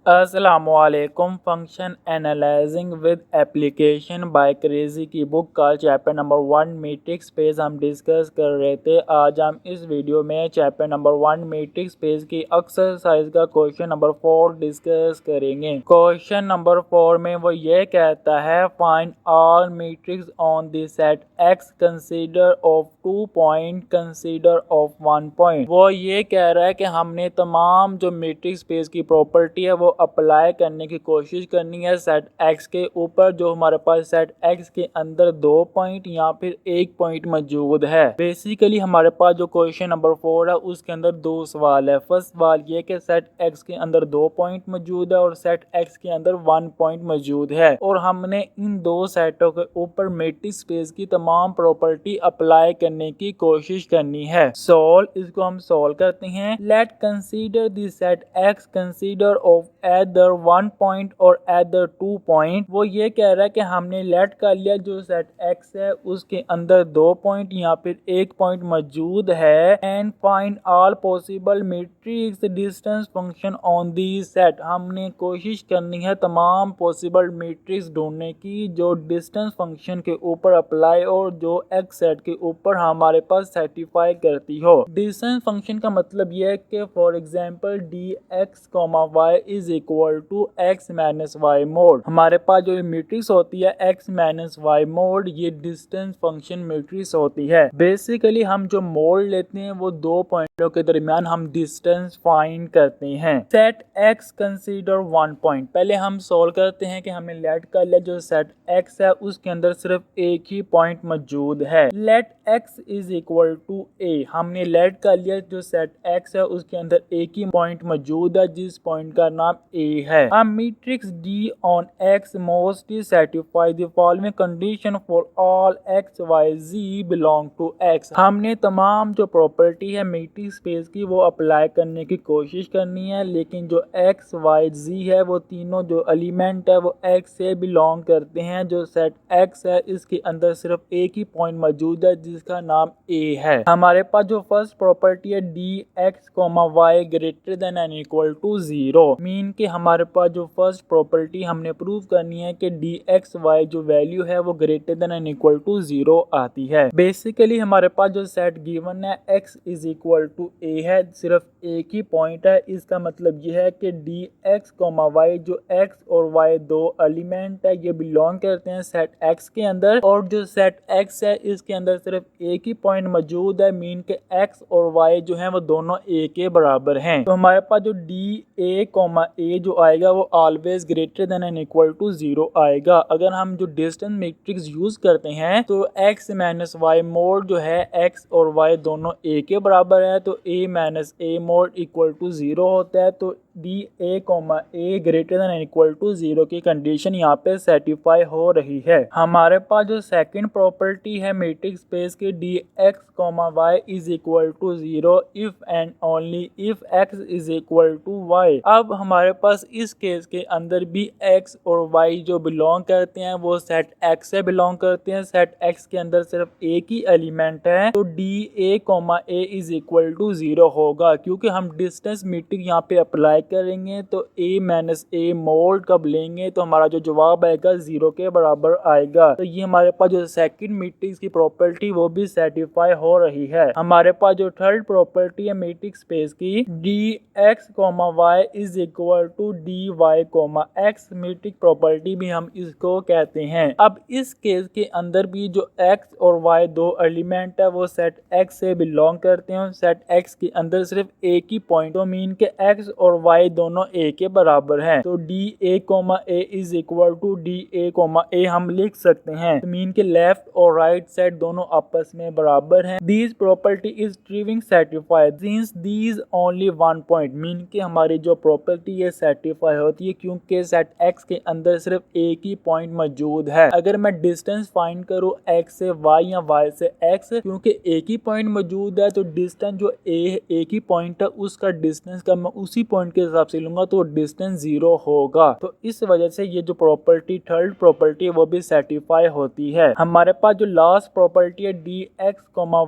अस्सलामुअलैकुम। Function analysing with application by crazy की book का चैप्टर नंबर 1 मैट्रिक्स स्पेस हम डिस्कस कर रहे थे। आज हम इस वीडियो में चैप्टर नंबर 1 मैट्रिक्स स्पेस की एक्सरसाइज का क्वेश्चन नंबर 4 डिस्कस करेंगे। क्वेश्चन नंबर 4 में वो ये कहता है find all matrix on the set x consider of 2 point consider of 1 point. वो ये कह रहा है कि हमने तमाम जो मैट्रिक्स स्पेस की प्रॉपर्टी है वो अप्लाई करने की कोशिश करनी है सेट एक्स के ऊपर, जो हमारे पास सेट एक्स के अंदर 2 पॉइंट या फिर 1 पॉइंट मौजूद है। बेसिकली हमारे पास जो क्वेश्चन नंबर 4 है उसके अंदर 2 सवाल है। फर्स्ट सवाल ये कि सेट एक्स के अंदर 2 पॉइंट मौजूद है और सेट एक्स के अंदर 1 पॉइंट मौजूद है, और हमने इन दो सेटों के ऊपर मैट्रिक्स स्पेस की तमाम प्रॉपर्टी अप्लाई करने की कोशिश करनी है। सॉल्व, इसको हम सॉल्व करते हैं। Late consider the set x consider of either 1 point और either 2 पॉइंट। वो ये कह रहा है कि हमने लेट कर लिया जो सेट एक्स है उसके अंदर 2 पॉइंट या फिर 1 पॉइंट मौजूद है। And find all possible matrix distance function on the set. हमने कोशिश करनी है तमाम पॉसिबल मैट्रिक्स ढूंढने की जो डिस्टेंस फंक्शन के ऊपर अप्लाई और जो एक्स सेट के ऊपर हमारे पास सेटिस्फाई करती हो। डिस्टेंस फंक्शन का मतलब यह है कि for example D X comma Y is equal to X minus Y mod. हमारे पास जो मैट्रिक्स होती है एक्स माइनस वाई मोड, ये डिस्टेंस फंक्शन मैट्रिक्स होती है। बेसिकली हम जो मोड लेते हैं वो 2 पॉइंटों के दरमियान हम डिस्टेंस फाइंड करते हैं। Set x consider 1 point. पहले हम सोल्व करते हैं कि हमें लेट कर लिया जो सेट एक्स है उसके अंदर सिर्फ एक ही पॉइंट मौजूद है। Let x is equal to a. हमने लेट कर लिया जो सेट एक्स है उसके अंदर एक ही पॉइंट मौजूद है जिस पॉइंट का नाम ए है। A matrix D on X mostly satisfy the following condition for all X, Y, Z belong to X। हमने तमाम जो प्रॉपर्टी है मैट्रिक्स स्पेस की वो अप्लाई करने की कोशिश करनी है, लेकिन जो X, Y, Z है वो तीनों जो एलिमेंट है वो X से बिलोंग करते हैं। जो सेट X है इसके अंदर सिर्फ एक ही पॉइंट मौजूद है जिसका नाम A है। हमारे पास जो फर्स्ट प्रॉपर्टी है D X comma Y greater than and equal to 0, mean कि हमारे पास जो फर्स्ट प्रॉपर्टी हमने प्रूव करनी है कि डी एक्स वाई जो वैल्यू है वो greater than and equal to 0 आती है। बेसिकली हमारे पास जो सेट गिवन है x is equal to A है, सिर्फ एक ही पॉइंट है। इसका मतलब ये है कि डी एक्स कोमा वाई जो x और y दो एलिमेंट है ये बिलोंग करते हैं सेट x के अंदर, और जो सेट x है इसके अंदर सिर्फ एक ही पॉइंट मौजूद है, मीन के x और y जो है वो दोनों a के बराबर हैं। तो हमारे पास जो डी ए कोमा ए जो आएगा वो always greater than and equal to 0 आएगा। अगर हम जो डिस्टेंस मैट्रिक्स यूज करते हैं तो x माइनस वाई मोड जो है x और y दोनों a के बराबर है, तो a minus a mod equal to 0 होता है। तो D A comma A greater than equal to 0 की कंडीशन यहाँ पे सेटिस्फाई हो रही है। हमारे पास जो सेकंड प्रॉपर्टी है मैट्रिक्स स्पेस की D X comma Y is equal to 0 if and only if X is equal to Y. अब हमारे पास इस केस के अंदर भी x और y जो बिलोंग करते हैं वो सेट x से बिलोंग करते हैं। सेट x के अंदर सिर्फ एक ही एलिमेंट है, तो D A comma A is equal to 0 होगा। क्योंकि हम डिस्टेंस मैट्रिक्स यहाँ पे अप्लाई करेंगे तो a माइनस a मोड कब लेंगे तो हमारा जो जवाब आएगा 0 के बराबर आएगा। तो ये हमारे पास जो सेकंड मैट्रिक्स की प्रॉपर्टी वो भी सेटिस्फाई हो रही है। हमारे पास जो थर्ड प्रॉपर्टी है मैट्रिक्स स्पेस की D X comma Y is equal to D Y comma X, matrix property भी हम इसको कहते हैं। अब इस केस के अंदर भी जो x और y दो एलिमेंट है वो सेट x से बिलोंग करते हैं। सेट x के अंदर सिर्फ एक ही पॉइंट, तो मीन के x और y दोनों a के बराबर हैं, तो D A comma A is equal to D A comma A हम लिख सकते हैं। तो मीन के लेफ्ट और राइट साइड दोनों आपस में बराबर हैं। This property is trivially satisfied since these only 1 point, mean के हमारी जो प्रॉपर्टी है सेटिस्फाई होती है क्योंकि सेट x के अंदर सिर्फ एक ही पॉइंट मौजूद है। अगर मैं डिस्टेंस फाइंड करूँ x से y या y से x, क्योंकि एक ही पॉइंट मौजूद है तो डिस्टेंस जो a एक ही पॉइंट है उसका डिस्टेंस का मैं उसी पॉइंट के हिसाब से लूंगा तो डिस्टेंस 0 होगा। तो इस वजह से ये जो प्रॉपर्टी थर्ड प्रॉपर्टी वो भी सेटिस्फाई होती है। हमारे पास जो लास्ट प्रॉपर्टी है dx,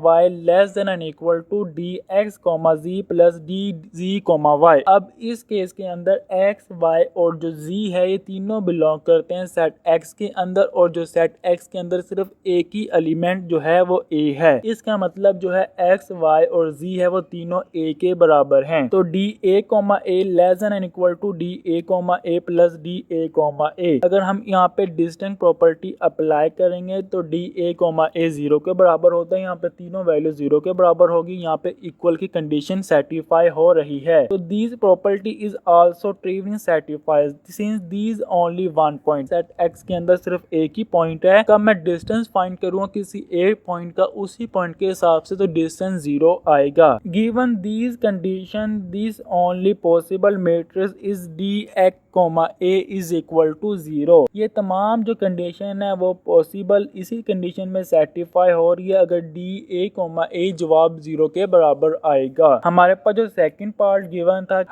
y less than and equal to dx, z plus dz, y। अब इस केस के अंदर x, y और जो z है ये तीनों बिलोंग करते हैं सेट x के अंदर, और जो सेट x के अंदर सिर्फ एक ही एलिमेंट जो है वो a है। इसका मतलब जो है x, y और z है वो तीनों a के बराबर हैं। तो dA, a less than and equal to dA, a plus dA, a। अगर हम यहाँ पे डिस्टेंस प्रॉपर्टी अप्लाई करेंगे तो dA, a 0 के बराबर होता है। यहाँ पे तीनों वैल्यू 0 के बराबर होगी। यहाँ पे इक्वल की कंडीशन सेटिस्फाई हो रही है। तो this property is also true satisfies since these only one point. Set x के अंदर सिर्फ एक ही पॉइंट है। कब मैं डिस्टेंस फाइंड करूंगा किसी एक पॉइंट का, उसी पॉइंट के हिसाब से तो डिस्टेंस 0 आएगा। Given these condition this only possible matrix is dx, a is equal to 0। ये तमाम जो कंडीशन है वो पॉसिबल इसी कंडीशन में सेटिस्फाई हो रही है अगर dA, a जवाब 0 के बराबर आएगा। हमारे पास जो सेकंड पार्ट गिवन था,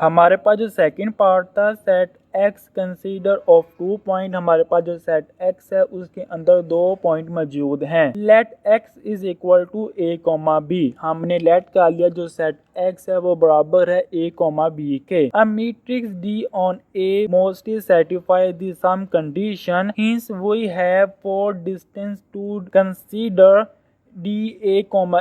set x consider of 2 point. हमारे पास जो सेट x है उसके अंदर 2 पॉइंट मौजूद हैं। Let x is equal to a, b। हमने लेट का लिया जो सेट x है वो बराबर है a, b के। A matrix D on A mostly satisfy the sum condition. Hence we have four distance to consider dA,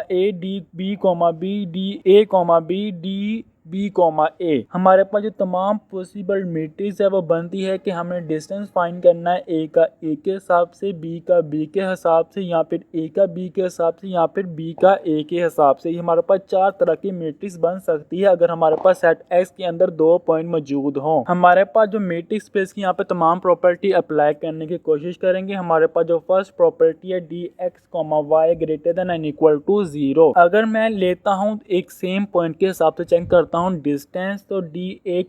a, dB, b, dA, b, dB, a। हमारे पास जो तमाम पॉसिबल मैट्रिक्स है वो बनती है कि हमें डिस्टेंस फाइंड करना है a का a के हिसाब से, b का b के हिसाब से, या फिर a का b के हिसाब से, या फिर b का a के हिसाब से। हमारे पास 4 तरह की मैट्रिक्स बन सकती है अगर हमारे पास सेट x के अंदर 2 पॉइंट मौजूद हों। हमारे पास जो मैट्रिक्स स्पेस की यहाँ पे तमाम प्रॉपर्टी अप्लाई करने की कोशिश करेंगे। हमारे पास जो फर्स्ट प्रॉपर्टी है dx, y greater than and equal to 0। अगर मैं लेता हूँ एक सेम पॉइंट के हिसाब से चेक करता हूँ डिस्टेंस, तो dA,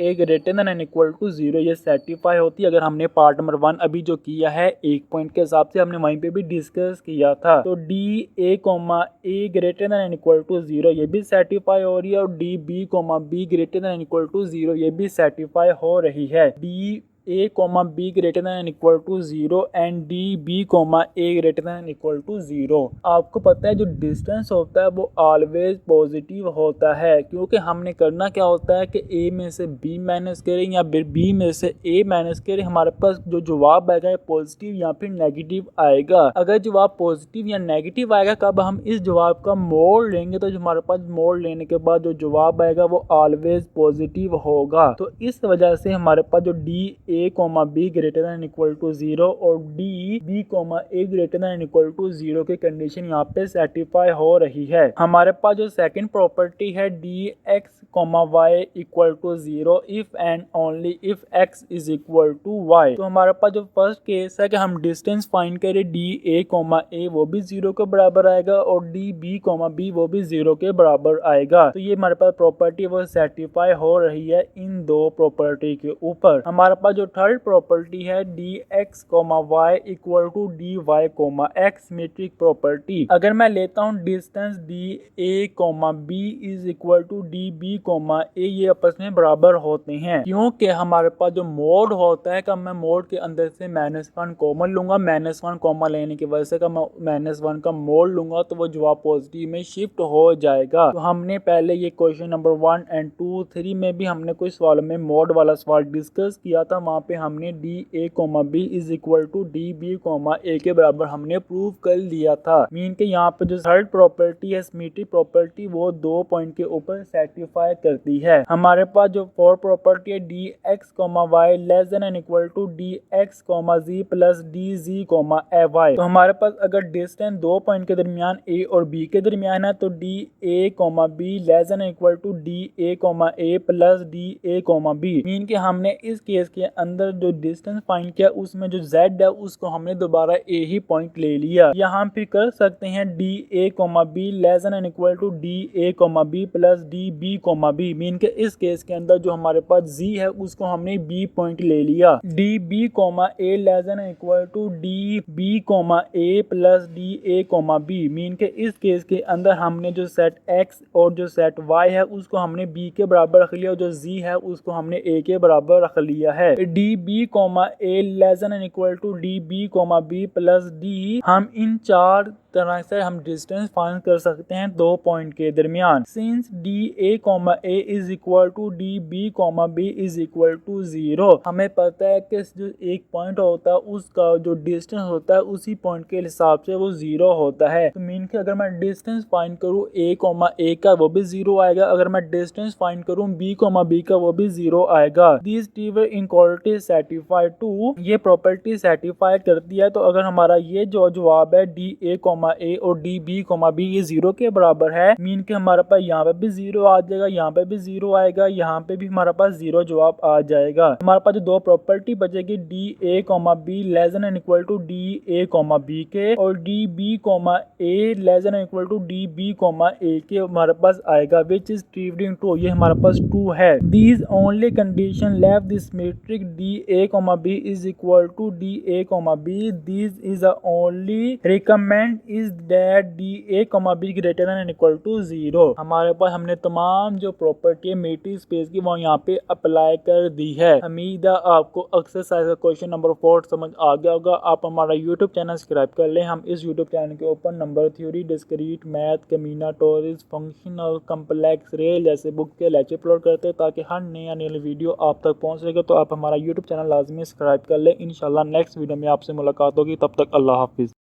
a greater than and equal to 0 ये सेटिस्फाई होती है। अगर हमने पार्ट नंबर 1 अभी जो किया है एक पॉइंट के हिसाब से, हमने वहीं पे भी डिस्कस किया था, तो dA, a greater than and equal to 0 ये भी सेटिस्फाई हो रही है, और dB, b greater than and equal to 0 ये भी सेटिस्फाई हो रही है। A, B greater than equal to 0 and DB, A greater than equal to 0। आपको पता है जो डिस्टेंस होता है वो ऑलवेज पॉजिटिव होता है, क्योंकि हमने करना क्या होता है कि A में से B माइनस करें या फिर B में से A माइनस करें, हमारे पास जो जवाब आएगा पॉजिटिव या फिर नेगेटिव आएगा। अगर जवाब पॉजिटिव या नेगेटिव आएगा, कब हम इस जवाब का मोड लेंगे तो हमारे पास मोड लेने के बाद जो जवाब आएगा वो ऑलवेज पॉजिटिव होगा। तो इस वजह से हमारे पास जो A, B greater than equal to 0 और DB, A greater than equal to 0 की कंडीशन यहाँ पे सेटिस्फाई हो रही है। हमारे पास जो सेकंड प्रॉपर्टी है dx, y equal to 0 if and only if x is equal to y। तो हमारे पास जो फर्स्ट केस है कि हम डिस्टेंस फाइंड करें dA, a वो भी 0 के बराबर आएगा और dB, b वो भी 0 के बराबर आएगा। तो ये हमारे पास प्रॉपर्टी वो सेटिस्फाई हो रही है इन दो प्रॉपर्टी के ऊपर। हमारे पास जो थर्ड प्रॉपर्टी है dx, y equal to dy, x metric property. अगर मैं लेता हूँ distance dA, b is equal to dB, a ये आपस में बराबर होते हैं, क्योंकि हमारे पास जो मोड होता है कि मैं मोड के अंदर से -1 कॉमन लूंगा। -1 कॉमन लेने की वजह से का मैं -1 का मोड लूंगा तो वो जवाब पॉजिटिव में शिफ्ट हो जाएगा। तो हमने पहले ये क्वेश्चन नंबर 1 एंड 2, 3 में भी हमने कोई सवाल में मोड वाला सवाल डिस्कस किया था। वहाँ पे हमने dA, b is equal to dB, a के बराबर हमने प्रूव कर लिया था। मीन के यहाँ पे जो थर्ड प्रॉपर्टी है सिमेट्री प्रॉपर्टी वो 2 पॉइंट के ऊपर सेटिस्फाई करती है। हमारे पास जो फोर्थ प्रॉपर्टी है dx, y less than and equal to dx, z plus dz, y। तो हमारे पास अगर डिस्टेंस 2 पॉइंट के दरमियान a और b के दरमियान है तो dA, b less than equal to dA, a plus dA, b। Mean के हमने इस केस के अंदर जो डिस्टेंस फाइंड किया उसमें जो z है उसको हमने दोबारा a ही पॉइंट ले लिया। यहाँ पे कर सकते हैं DA, less than and equal to DA, plus DB, mean के इस केस के अंदर जो हमारे पास z है उसको हमने b पॉइंट ले लिया। DB, A less than and equal to DB, A plus DA, mean के इस केस के अंदर हमने जो सेट x और जो सेट y है उसको हमने b के बराबर रख लिया और जो z है उसको हमने a के बराबर रख लिया है। DB, A less than and equal to DB, B plus D, हम इन चार तरह से हम डिस्टेंस फाइंड कर सकते हैं दो पॉइंट के दरमियान। Since DA, A is equal to DB, B is equal to 0, हमें पता है कि जो एक पॉइंट होता है उसका जो डिस्टेंस होता है उसी पॉइंट के हिसाब से वो 0 होता है। तो मीन कि अगर मैं डिस्टेंस फाइंड करूँ A का वो भी 0 आएगा, अगर मैं डिस्टेंस फाइंड करूँ B, B का वो भी 0 आएगा। दिस टीवर इनक्वालिटी सेटिस्फाइड टू, ये प्रॉपर्टी सेटिस्फाई करती है। तो अगर हमारा ये जो जवाब है DA, A और DB, B ये 0 के बराबर है, मीन के हमारे पास यहाँ पे भी 0 आ जाएगा, यहाँ पे भी 0 आएगा, यहाँ पे भी हमारे पास 0 जवाब आ जाएगा। हमारे पास जो दो प्रॉपर्टी बचेगी DA, B less than and equal to DA, B के और DB, A less than and equal to DB, A के हमारे पास आएगा, विच इज ट्रीवडिंग ट्रू, ये हमारे पास ट्रू है। These only condition left this matrix DA, B is equal to DA, B, this is the only recommend is that DA, B greater than and equal to 0। हमारे पास हमने तमाम जो property है matrix space की वो यहाँ पे अप्लाई कर दी है। उम्मीद है आपको एक्सरसाइज का क्वेश्चन नंबर 4 समझ आ गया होगा। आप हमारा यूट्यूब चैनल सब्सक्राइब कर लें। हम इस यूट्यूब चैनल के ऊपर number theory, discrete, math, combinatorials, functional, complex, real जैसे बुक के लेक्चर अपलोड करते हैं ताकि हर नई आने वाली वीडियो आप तक पहुँच सके। तो आप हमारा यूट्यूब चैनल लाजमी सब्सक्राइब कर लें। इंशाल्लाह नेक्स्ट वीडियो में आपसे मुलाकात होगी, तब तक अल्लाह हाफिज़।